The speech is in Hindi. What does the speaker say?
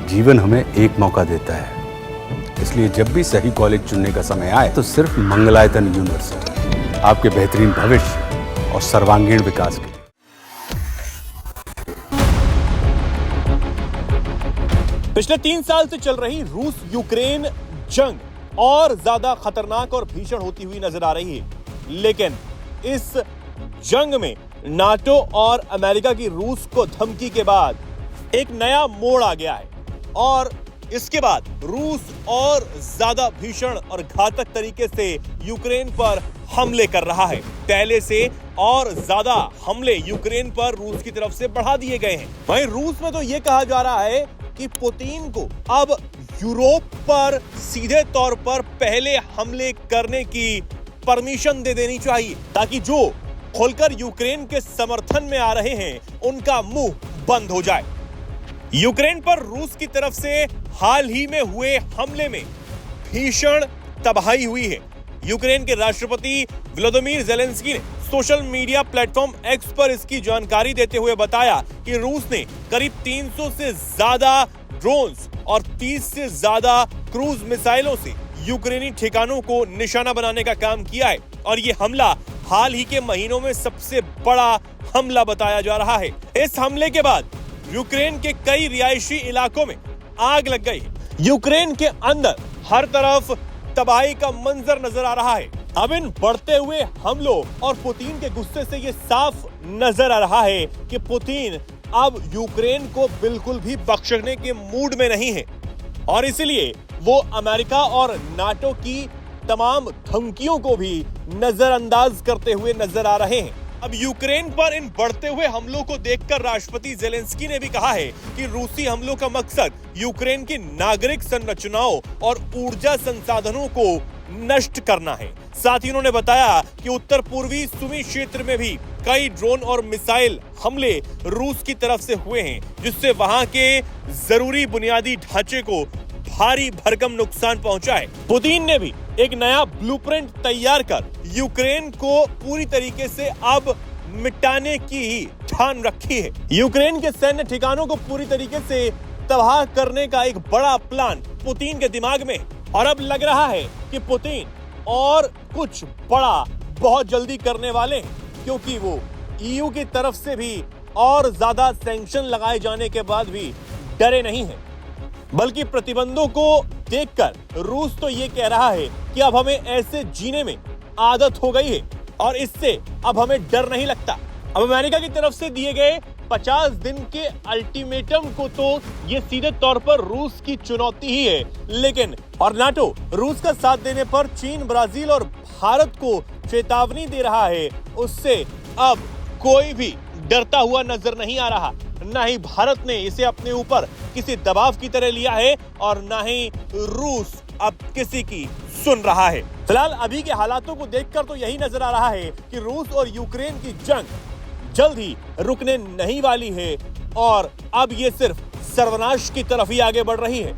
जीवन हमें एक मौका देता है, इसलिए जब भी सही कॉलेज चुनने का समय आए तो सिर्फ मंगलायतन यूनिवर्सिटी आपके बेहतरीन भविष्य और सर्वांगीण विकास के लिए। पिछले 3 साल से चल रही रूस यूक्रेन जंग और ज्यादा खतरनाक और भीषण होती हुई नजर आ रही है, लेकिन इस जंग में नाटो और अमेरिका की रूस को धमकी के बाद एक नया मोड़ आ गया है और इसके बाद रूस और ज्यादा भीषण और घातक तरीके से यूक्रेन पर हमले कर रहा है। पहले से और ज्यादा हमले यूक्रेन पर रूस की तरफ से बढ़ा दिए गए हैं। वहीं रूस में तो यह कहा जा रहा है कि पुतिन को अब यूरोप पर सीधे तौर पर पहले हमले करने की परमिशन दे देनी चाहिए, ताकि जो खुलकर यूक्रेन के समर्थन में आ रहे हैं उनका मुंह बंद हो जाए। यूक्रेन पर रूस की तरफ से हाल ही में हुए हमले में भीषण तबाही हुई है। यूक्रेन के राष्ट्रपति व्लादिमीर ज़ेलेंस्की ने सोशल मीडिया प्लेटफॉर्म एक्स पर इसकी जानकारी देते हुए बताया कि रूस ने करीब 300 से ज्यादा ड्रोन्स और 30 से ज्यादा क्रूज मिसाइलों से यूक्रेनी ठिकानों को निशाना बनाने का काम किया है और ये हमला हाल ही के महीनों में सबसे बड़ा हमला बताया जा रहा है। इस हमले के बाद यूक्रेन के कई रिहायशी इलाकों में आग लग गई है। यूक्रेन के अंदर हर तरफ तबाही का मंजर नजर आ रहा है। अब इन बढ़ते हुए हमलों और पुतिन के गुस्से से ये साफ नजर आ रहा है कि पुतिन अब यूक्रेन को बिल्कुल भी बख्शने के मूड में नहीं है और इसलिए वो अमेरिका और नाटो की तमाम धमकियों को भी नजरअंदाज करते हुए नजर आ रहे हैं। अब यूक्रेन पर इन बढ़ते हुए हमलों को देखकर राष्ट्रपति ज़ेलेंस्की ने भी कहा है कि रूसी हमलों का मकसद यूक्रेन की नागरिक संरचनाओं और ऊर्जा संसाधनों को नष्ट करना है। साथ ही उन्होंने बताया कि उत्तर पूर्वी सुमी क्षेत्र में भी कई ड्रोन और मिसाइल हमले रूस की तरफ से हुए हैं, जिससे वहां के जरूरी बुनियादी ढांचे को भारी भरकम नुकसान पहुंचा है। पुतिन ने भी एक नया ब्लूप्रिंट तैयार कर यूक्रेन को पूरी तरीके से अब मिटाने की ही ठान रखी है। यूक्रेन के सैन्य ठिकानों को पूरी तरीके से तबाह करने का एक बड़ा प्लान पुतिन के दिमाग में है और अब लग रहा है कि पुतिन और कुछ बड़ा बहुत जल्दी करने वाले हैं, क्योंकि वो ईयू की तरफ से भी और ज्यादा सैंक्शन लगाए जाने के बाद भी डरे नहीं हैं, बल्कि प्रतिबंधों को देखकर रूस तो ये कह रहा है कि अब हमें ऐसे जीने में आदत हो गई है और इससे अब हमें डर नहीं लगता। अब अमेरिका की तरफ से दिए गए 50 दिन के अल्टीमेटम को तो ये सीधे तौर पर रूस की चुनौती ही है, लेकिन और नाटो रूस का साथ देने पर चीन, ब्राजील और भारत को चेतावनी दे रहा है, उससे अब कोई भी डरता हुआ नजर नहीं आ रहा। ना ही भारत ने इसे अपने ऊपर किसी दबाव की तरह लिया है और ना ही रूस अब किसी की सुन रहा है। फिलहाल अभी के हालातों को देखकर तो यही नजर आ रहा है कि रूस और यूक्रेन की जंग जल्द ही रुकने नहीं वाली है और अब ये सिर्फ सर्वनाश की तरफ ही आगे बढ़ रही है।